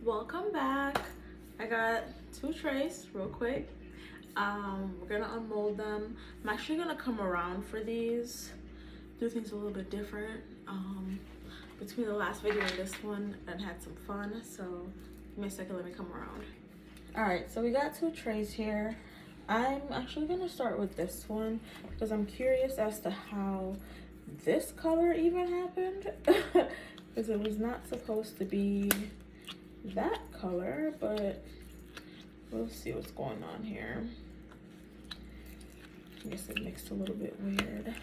Welcome back. I got 2 trays real quick. We're gonna unmold them. I'm actually gonna come around for these, do things a little bit different. Between the last video and this one, I had some fun, so give me a second, let me come around. All right, so we got 2 trays here. I'm actually gonna start with this one because I'm curious as to how this color even happened because it was not supposed to be that color, but we'll see what's going on here. I guess it mixed a little bit weird.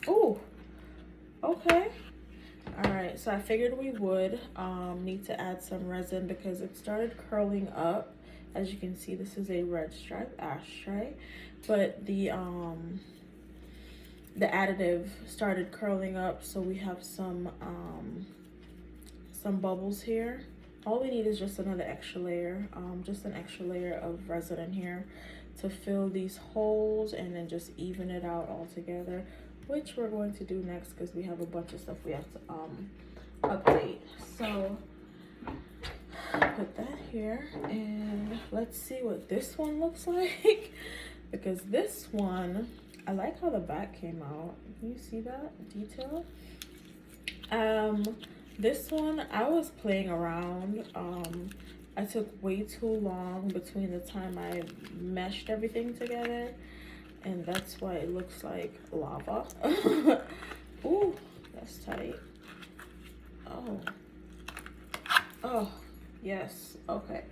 Oh, okay. All right, so I figured we would need to add some resin because it started curling up. As you can see, this is a red stripe ashtray, but the additive started curling up, so we have some bubbles here. All we need is just another extra layer, just an extra layer of resin in here to fill these holes and then just even it out all together, which we're going to do next because we have a bunch of stuff we have to update. So put that here and let's see what this one looks like because this one, I like how the back came out. Can you see that detail? This one, I was playing around. I took way too long between the time I meshed everything together, and that's why it looks like lava. Ooh, that's tight. Oh, yes, okay.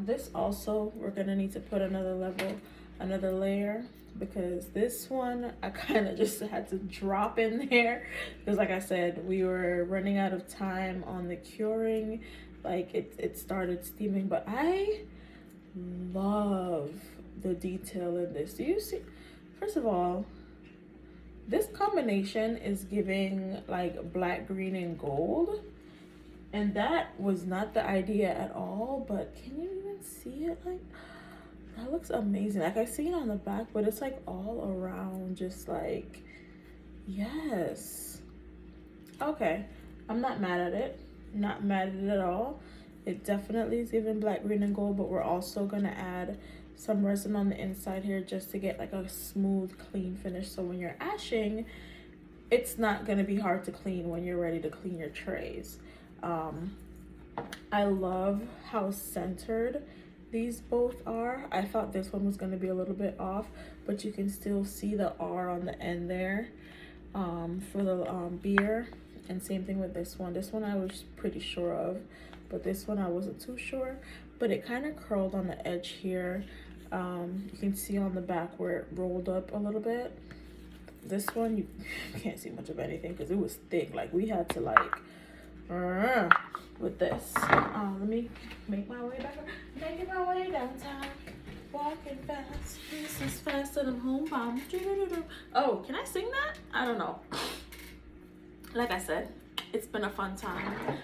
This also, we're gonna need to put another layer, because this one I kind of just had to drop in there because like I said, we were running out of time on the curing. Like it started steaming, but I love the detail in this. Do you see? First of all, this combination is giving like black, green, and gold, and that was not the idea at all, but can you even see it? Like, that looks amazing. Like I see it on the back, but it's like all around, just like, yes. Okay, I'm not mad at it. Not mad at it at all. It definitely is even black, green, and gold, but we're also gonna add some resin on the inside here just to get like a smooth, clean finish. So when you're ashing, it's not gonna be hard to clean when you're ready to clean your trays. I love how centered these both are. I thought this one was going to be a little bit off, but you can still see the R on the end there for the beer, and same thing with this one. This one I was pretty sure of, but this one I wasn't too sure, but it kind of curled on the edge here. You can see on the back where it rolled up a little bit. This one you can't see much of anything because it was thick. Like we had to like with this. Let me make my way back. Making my way downtown, walking fast. This is faster than home bomb. Oh, can I sing that? I don't know. Like I said, it's been a fun time.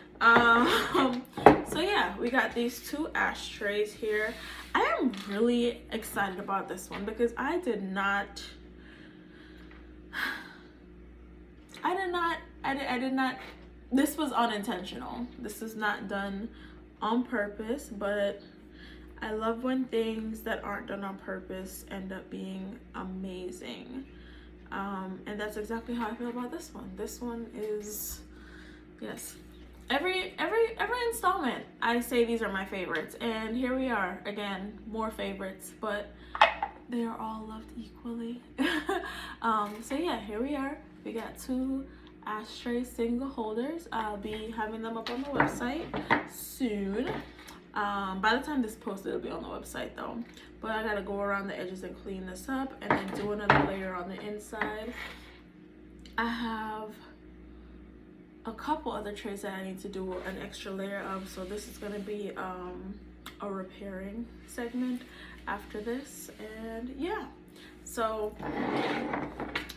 So yeah, we got these 2 ashtrays here. I am really excited about this one because I did not. This was unintentional. This is not done on purpose, but I love when things that aren't done on purpose end up being amazing. And that's exactly how I feel about this one. This one is, yes. Every installment, I say these are my favorites, and here we are again, more favorites, but they are all loved equally. So yeah, here we are. We got 2 ashtray single holders. I'll be having them up on the website soon. By the time this posts, it'll be on the website though, but I gotta go around the edges and clean this up and then do another layer on the inside. I have a couple other trays that I need to do an extra layer of, so this is gonna be a repairing segment after this. And yeah, so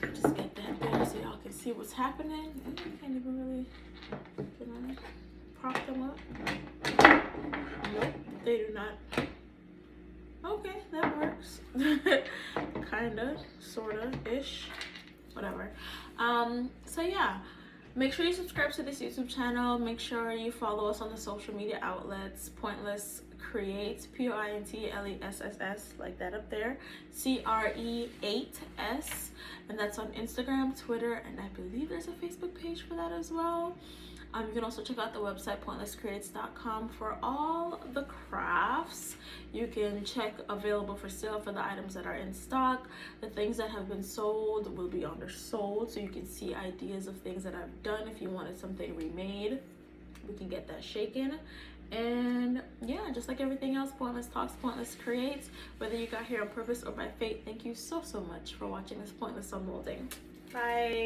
just get that there so y'all can see what's happening. And you can't even really, can I prop them up? Nope, they do not. Okay, that works. Kinda, sorta, ish, whatever. So yeah, Make sure you subscribe to this YouTube channel. Make sure you follow us on the social media outlets. Pointless Creates, POINTLESSS, like that up there, CRE8S, and that's on Instagram, Twitter, and I believe there's a Facebook page for that as well. You can also check out the website pointlesscreates.com for all the crafts. You can check available for sale for the items that are in stock. The things that have been sold will be undersold, so you can see ideas of things that I've done. If you wanted something remade, we can get that shaken. And yeah, just like everything else, Pointless Talks, Pointless Creates. Whether you got here on purpose or by fate, thank you so much for watching this Pointless Unmolding. Bye.